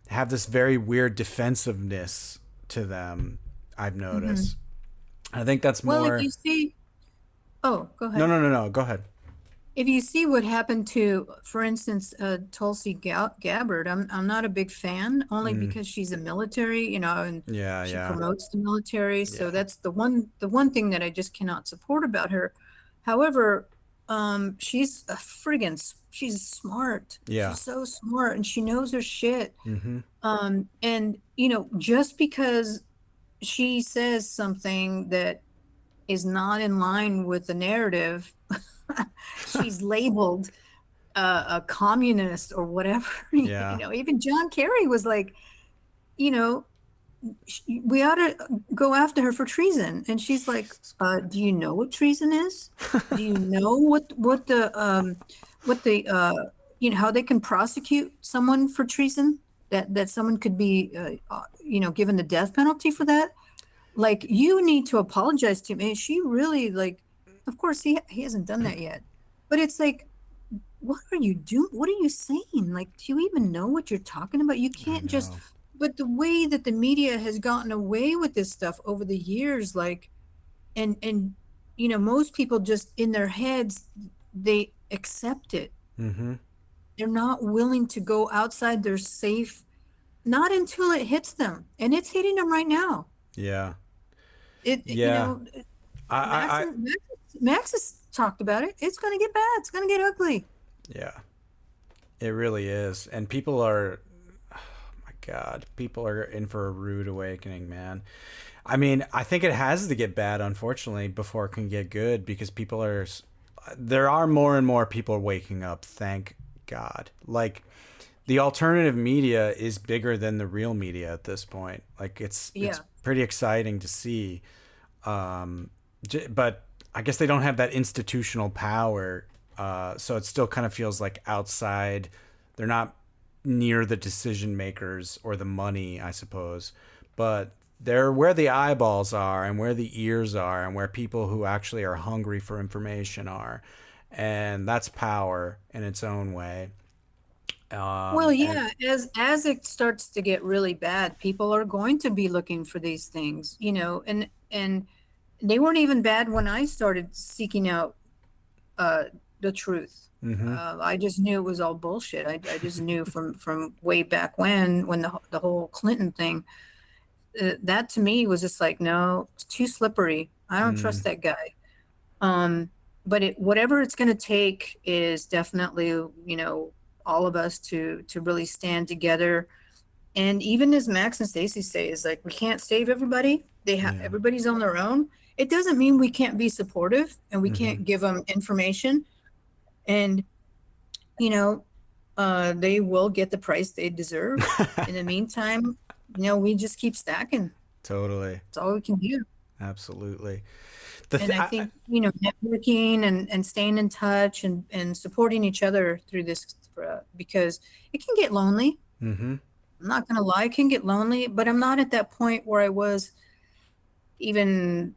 have this very weird defensiveness to them. I've Hmm. noticed. I think that's Well, if more. you see, oh, go No, ahead. no, no, no. Go ahead. If you see what happened to, for instance, Tulsi Gabbard, I'm not a big fan, only Mm, because she's a military, and yeah, she yeah, promotes the military. So yeah, that's the one thing that I just cannot support about her. However, she's smart. yeah. She's so smart, and she knows her shit. Mm-hmm. And just because she says something that is not in line with the narrative, she's labeled a communist or whatever. Yeah. Even John Kerry was like, you know, we ought to go after her for treason, and she's like, "Do you know what treason is? Do you know what the how they can prosecute someone for treason? That someone could be given the death penalty for that? Like, you need to apologize to me." She really, like, of course he hasn't done that yet, but it's like, what are you doing? What are you saying? Like, do you even know what you're talking about? You I can't just, know. but the way that the media has gotten away with this stuff over the years, like, and most people just in their heads, they accept it. Mm-hmm. They're not willing to go outside their safe, not until it hits them. And it's hitting them right now. Yeah. It, Yeah. Max I and Max has talked about it. It's going to get bad. It's going to get ugly. yeah. It really is. And people are, oh my God, people are in for a rude awakening, man. I mean, I think it has to get bad, unfortunately, before it can get good, because there are more and more people waking up, thank God. Like, the alternative media is bigger than the real media at this point. Like, it's Yeah. pretty exciting to see. Um, but I guess they don't have that institutional power, so it still kind of feels like outside. They're not near the decision makers or the money, I suppose, but they're where the eyeballs are and where the ears are and where people who actually are hungry for information are, and that's power in its own way. Well, And yeah, as it starts to get really bad, people are going to be looking for these things, and they weren't even bad when I started seeking out uh the truth. mm-hmm, I just knew it was all bullshit. I just knew from way back when the whole Clinton thing, that to me was just like, no, it's too slippery. I don't mm, trust that guy. Um, but whatever it's going to take is definitely, all of us to really stand together. And even as Max and Stacy say, is like, we can't save everybody. yeah, Everybody's on their own. It doesn't mean we can't be supportive and we mm-hmm. can't give them information. And you know, they will get the price they deserve. In the meantime, we just keep stacking. Totally, That's all we can do. absolutely. And I think, networking and staying in touch and supporting each other through this, because it can get lonely. Mm-hmm. I'm not going to lie, it can get lonely, but I'm not at that point where I was even,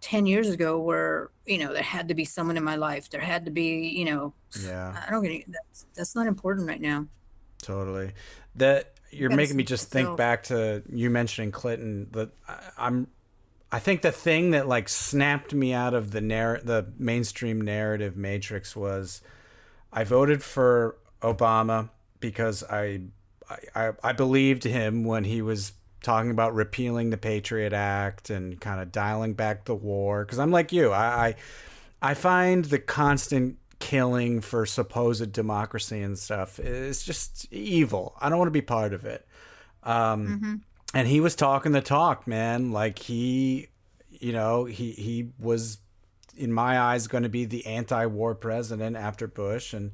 10 years ago where, there had to be someone in my life. There had to be, Yeah, I don't get it. That's not important right now. totally. That I you're gotta making me see just think myself. back to you mentioning Clinton. That I think the thing that like snapped me out of the mainstream narrative matrix was I voted for Obama because I believed him when he was talking about repealing the Patriot Act and kind of dialing back the war. Because I'm like you, I find the constant killing for supposed democracy and stuff is just evil. I don't want to be part of it. Mm-hmm. And he was talking the talk, man. Like he was in my eyes going to be the anti-war president after Bush, and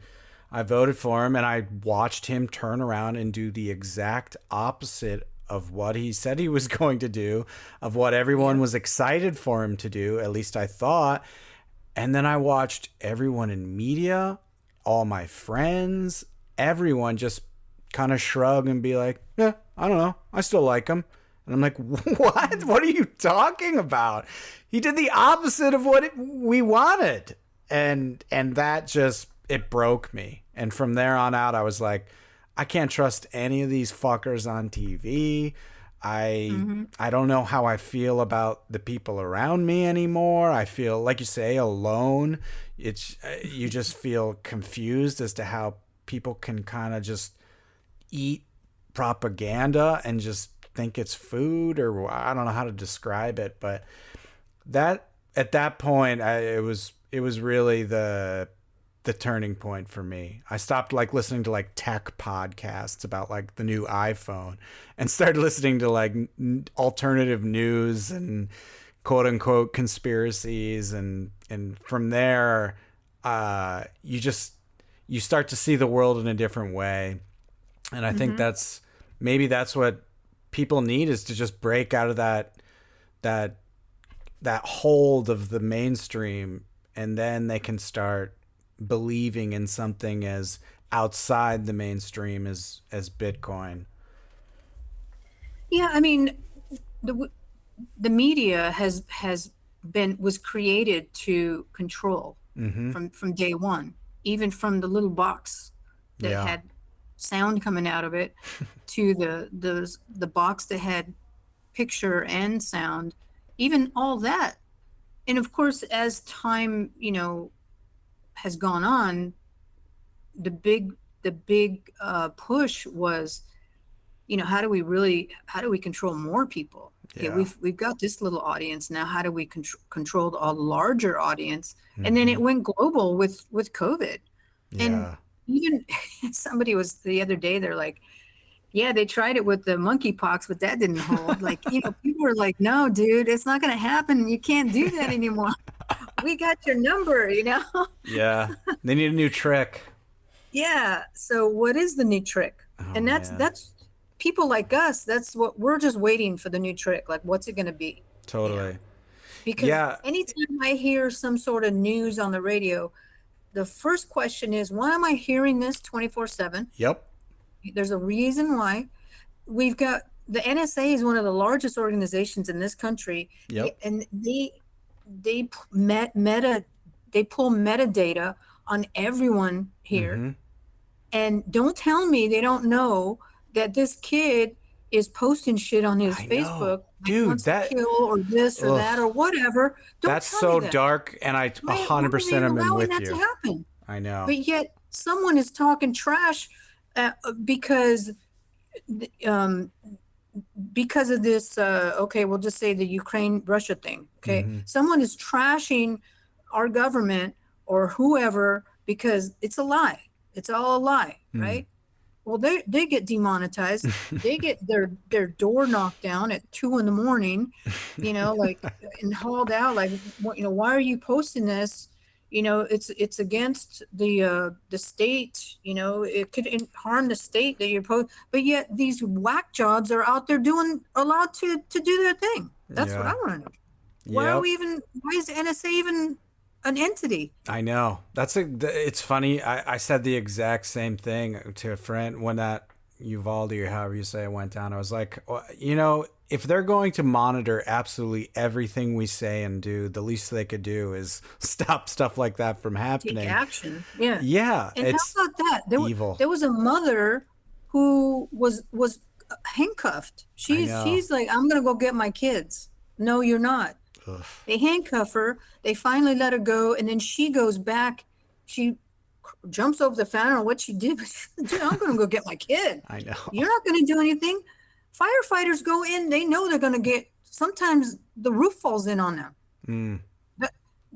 I voted for him, and I watched him turn around and do the exact opposite of what he said he was going to do, of what everyone Yep. was excited for him to do, at least I thought. And then I watched everyone in media, all my friends, everyone just kind of shrug and be like, yeah, I don't know. I still like him. And I'm like, what? What are you talking about? He did the opposite of what we wanted. And that just, it broke me. And from there on out, I was like, I can't trust any of these fuckers on TV. Mm-hmm. I don't know how I feel about the people around me anymore. I feel, like you say, alone. It's you just feel confused as to how people can kind of just eat propaganda and just think it's food, or I don't know how to describe it, but that at that point it was really the turning point for me. I stopped like listening to like tech podcasts about like the new iPhone and started listening to like alternative news and quote unquote conspiracies, and from there you start to see the world in a different way. And I think Mm-hmm. that's what people need, is to just break out of that hold of the mainstream, and then they can start believing in something as outside the mainstream as Bitcoin. Yeah, I mean, the the media was created to control Mm-hmm. from day one, even from the little box that Yeah. had sound coming out of it to the box that had picture and sound, even all that. And of course, as time, has gone on, the big push was, how do we control more people? Okay, Yeah. we've got this little audience now. How do we control a larger audience? And then Mm-hmm. it went global with COVID. And Yeah. even somebody was the other day, they're like, yeah, they tried it with the monkeypox, but that didn't hold. Like, people were like, no, dude, it's not going to happen. You can't do that anymore. We got your number. Yeah. They need a new trick. Yeah. So what is the new trick? Oh And that's man. that's people like us. That's what we're just waiting for, the new trick. Like, what's it going to be? You know, Totally. because Yeah. anytime I hear some sort of news on the radio, the first question is, why am I hearing this 24/7? Yep. There's a reason why. We've got the NSA is one of the largest organizations in this country, Yep. and they meta they pull metadata on everyone here. Mm-hmm. And don't tell me they don't know that this kid is posting shit on his I know. Facebook, like Dude, wants to that kill or this or ugh, that or whatever. Don't that's tell me so that. dark, and I Why are they 100% am allowing with that to you. happen? I know. But yet someone is talking trash because um, because of this. Okay, we'll just say the Ukraine Russia thing. Okay, Mm-hmm. someone is trashing our government or whoever because it's a lie. It's all a lie, Mm. right? Well, they get demonetized. They get their door knocked down at 2 in the morning, like, and hauled out. Like, why are you posting this? It's against the state. It could harm the state that you're post. But yet these whack jobs are out there allowed to do their thing. That's what I Yeah. want to know. Yep. Why is the NSA even an entity? I know. It's funny. I said the exact same thing to a friend Uvalde or however you say it went down, I was like, you know, if they're going to monitor absolutely everything we say and do, the least they could do is stop stuff like that from Take happening. action. Yeah. Yeah, And it's how about that? evil. There was a mother who was handcuffed. I know. She's like, I'm gonna go get my kids. No, you're not. Ugh, They handcuff her. They finally let her go, and then she goes back. She jumps over the fence. I don't know what she did, but dude, I'm gonna go get my kid. I know. You're not gonna do anything. Firefighters go in. They know they're gonna get. Sometimes the roof falls in on them. Mm,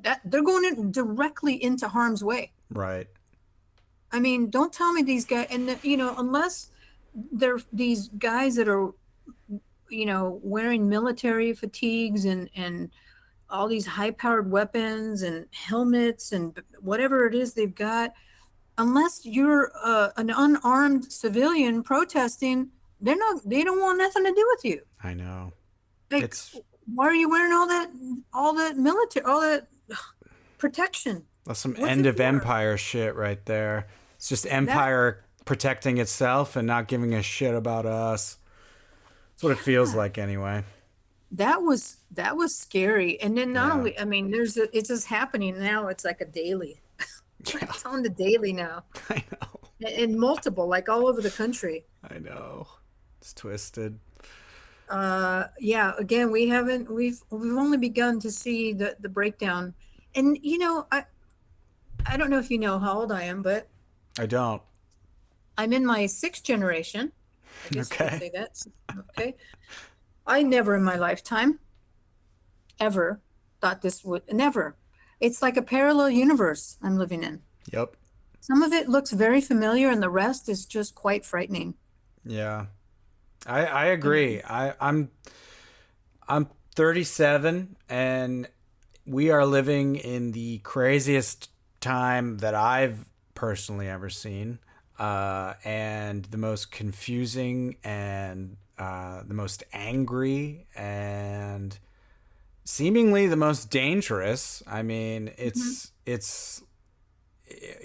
That they're going in directly into harm's way. right. I mean, don't tell me these guys, and you know, unless they're these guys that are, you know, wearing military fatigues and all these high-powered weapons and helmets and whatever it is they've got, unless you're an unarmed civilian protesting, they don't want nothing to do with you. I know. Like, It's why are you wearing all that military, all that protection? that's some What's end it of for? empire shit right there. It's just empire protecting itself and not giving a shit about us. That's what it feels like anyway. That was scary. And then not Yeah. only, I mean, it's just happening now. It's like a daily. Yeah, It's on the daily now, I know. and multiple, like all over the country. I know. It's twisted. Yeah. Again, we've only begun to see the breakdown. And you know, I don't know if you know how old I am, but I don't. I'm in my sixth generation. I guess you could Okay. say that. Okay. I never in my lifetime ever thought this would never. It's like a parallel universe I'm living in. Yep. Some of it looks very familiar and the rest is just quite frightening. Yeah. I agree. I'm 37 and we are living in the craziest time that I've personally ever seen. And the most confusing and the most angry and seemingly the most dangerous. I mean, it's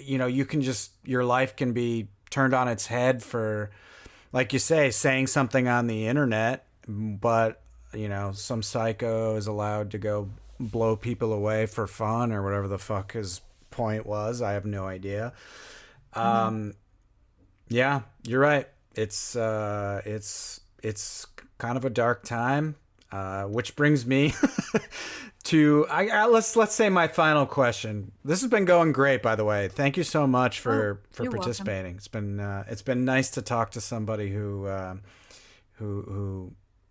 you know, you can just your life can be turned on its head for, like you say, saying something on the internet, but you know, some psycho is allowed to go blow people away for fun or whatever the fuck his point was. I have no idea. Yeah, you're right. It's kind of a dark time, which brings me to let's say my final question. This has been going great, by the way. Thank you so much for you're participating. It's been nice to talk to somebody who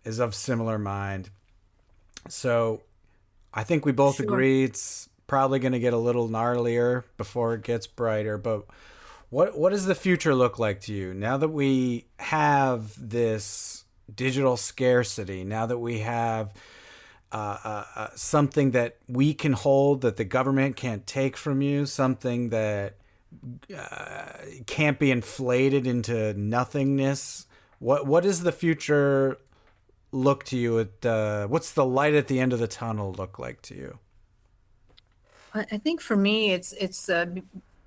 is of similar mind. So I think we both Sure. agree it's probably going to get a little gnarlier before it gets brighter, but what does the future look like to you now that we have this digital scarcity? Now that we have something that we can hold that the government can't take from you, something that can't be inflated into nothingness. What does the future look to you? What's the light at the end of the tunnel look like to you? I think for me, it's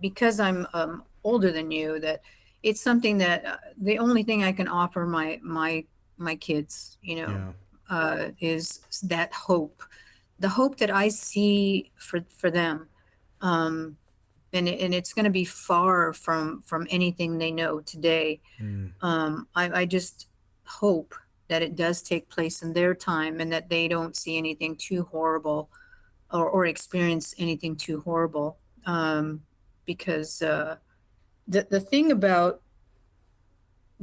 because I'm older than you, that it's something that the only thing I can offer my kids, you know, is that hope, the hope that I see for them, and it's going to be far from anything they know today. I just hope that it does take place in their time and that they don't see anything too horrible or experience anything too horrible, because the thing about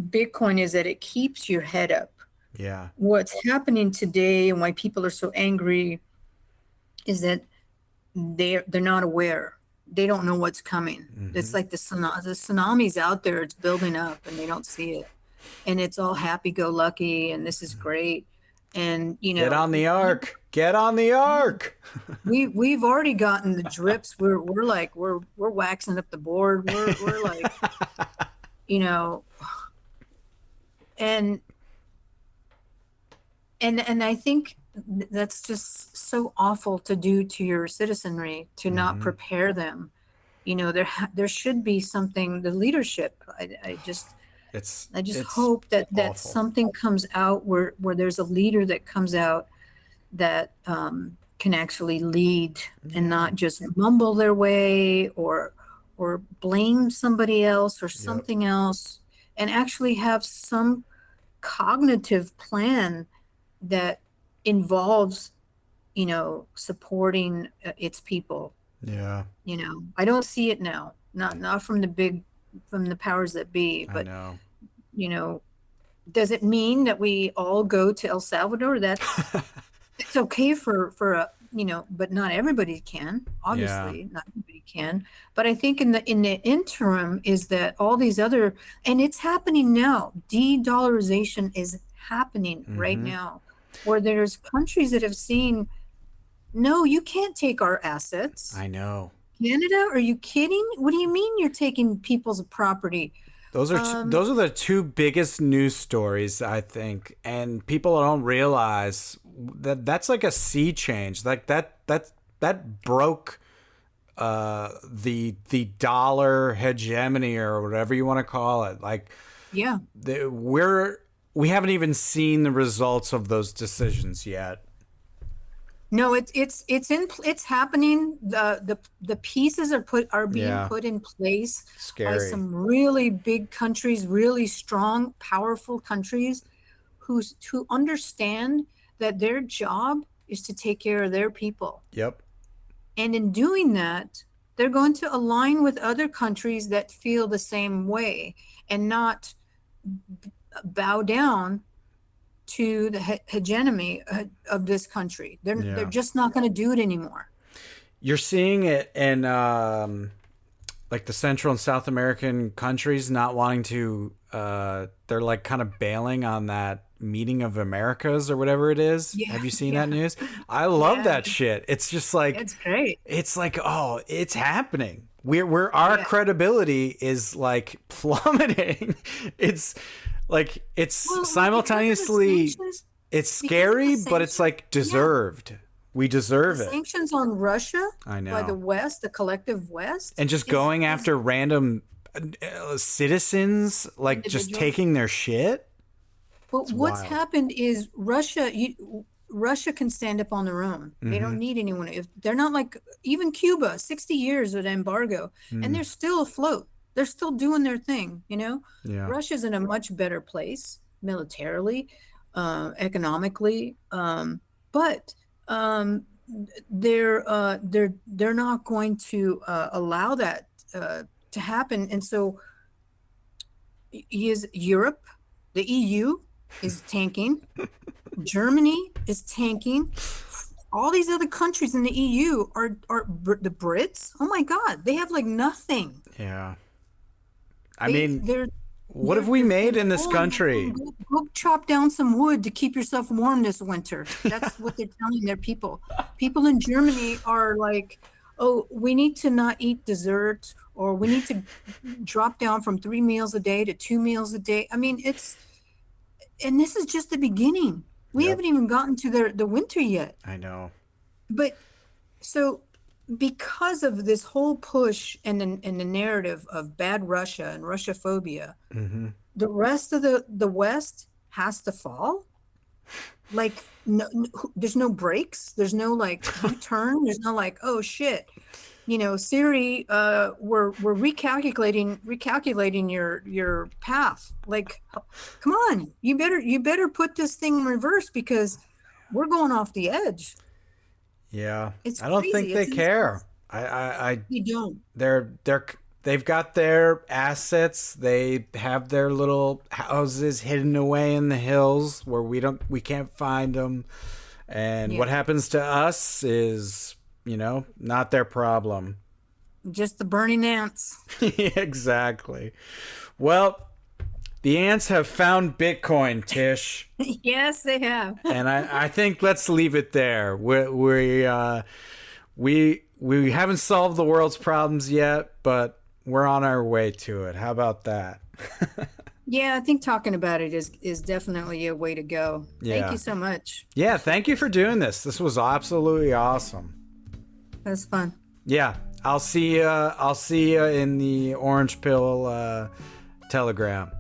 Bitcoin is that it keeps your head up. Yeah. What's happening today and why people are so angry is that they're not aware. They don't know what's coming. It's like the tsunami's out there. It's building up and they don't see it. And it's all happy-go-lucky and this is great. And you know, Get on the ark. Get on the ark. we've already gotten the drips. We're like we're waxing up the board. We're like, you know, and I think that's just so awful to do to your citizenry, to not prepare them. You know, there should be something. The leadership. I just I just it's hope that awful. something comes out where there's a leader that comes out that can actually lead and not just mumble their way or blame somebody else or something else, and actually have some cognitive plan that involves, supporting its people. Yeah. I don't see it now, not from the powers that be, I but know. Does it mean that we all go to El Salvador? It's okay for but not everybody can. Yeah. Obviously, not everybody can. But I think in the interim is that all these other, and it's happening now. De-dollarization is happening right now, where there's countries that have seen, no, you can't take our assets. I know. Canada, are you kidding? What do you mean you're taking people's property? Those are the two biggest news stories, I think, and people don't realize that that's like a sea change. Like that broke the dollar hegemony or whatever you want to call it. Like, yeah, we haven't even seen the results of those decisions yet. No, it's happening. The pieces are being put in place by some really big countries, really strong, powerful countries who understand that their job is to take care of their people. Yep. And in doing that, they're going to align with other countries that feel the same way and not bow down to the hegemony of this country. They're just not going to do it anymore. You're seeing it in like the Central and South American countries not wanting to. They're like kind of bailing on that meeting of Americas or whatever it is. Yeah, have you seen that news? I love that shit. It's just like, it's great. It's like, oh, it's happening. Our credibility is like plummeting. It's like, it's simultaneously, it's scary, but it's like deserved. Yeah. We deserve it. Sanctions on Russia, I know, by the West, the collective West, and just going after random citizens, like just taking their shit. But what's happened is Russia can stand up on their own. They don't need anyone. If they're not like even Cuba, 60 years of embargo, and they're still afloat. They're still doing their thing, Yeah. Russia's in a much better place militarily, economically, but they're not going to allow that to happen. And so, is Europe, the EU is tanking. Germany is tanking. All these other countries in the EU are the Brits. Oh my God, they have like nothing. Yeah. I mean, what have we made in this country? Go chop down some wood to keep yourself warm this winter. That's what they're telling their people. People in Germany are like, oh, we need to not eat dessert, or we need to drop down from 3 meals a day to 2 meals a day. I mean, and this is just the beginning. We haven't even gotten to the winter yet. I know. But so because of this whole push and the narrative of bad Russia and Russophobia, the rest of the West has to fall. Like, no, there's no breaks. There's no like U-turn. There's no like, oh shit, Siri, we're recalculating your path. Like, come on, you better put this thing in reverse because we're going off the edge. Yeah, it's I don't crazy. think they care. They don't. They've got their assets. They have their little houses hidden away in the hills where we can't find them. And what happens to us is, not their problem. Just the burning ants. Exactly. Well, the ants have found Bitcoin, Tish. Yes, they have. And I think let's leave it there. We haven't solved the world's problems yet, but we're on our way to it. How about that? Yeah, I think talking about it is definitely a way to go. Yeah. Thank you so much. Yeah, thank you for doing this. This was absolutely awesome. That's fun. Yeah, I'll see you in the orange pill telegram.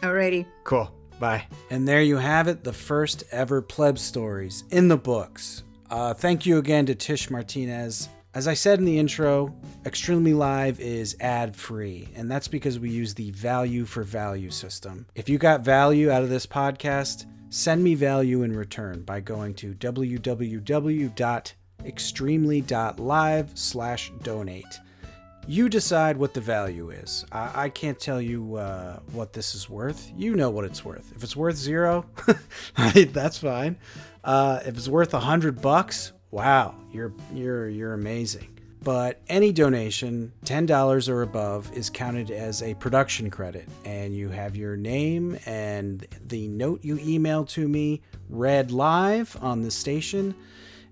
Alrighty. Cool. Bye. And there you have it, the first ever Pleb stories in the books. Thank you again to Tish Martinez. As I said in the intro, Extremely Live is ad-free, and that's because we use the value for value system. If you got value out of this podcast, send me value in return by going to www.extremely.live/donate. You decide what the value is. I can't tell you what this is worth. You know what it's worth. If it's worth $0, that's fine. If it's worth $100, wow, you're amazing. But any donation, $10 or above, is counted as a production credit, and you have your name and the note you emailed to me read live on the station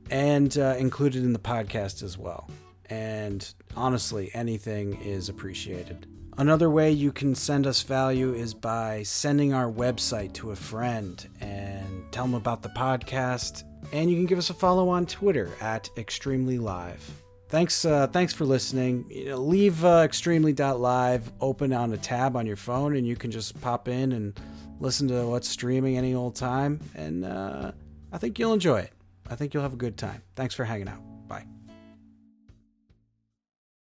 and included in the podcast as well. And honestly, anything is appreciated. Another way you can send us value is by sending our website to a friend and tell them about the podcast. And you can give us a follow on Twitter at extremelylive. Thanks for listening. Leave extremely.live open on a tab on your phone, and you can just pop in and listen to what's streaming any old time. And I think you'll enjoy it. I think you'll have a good time. Thanks for hanging out. Bye.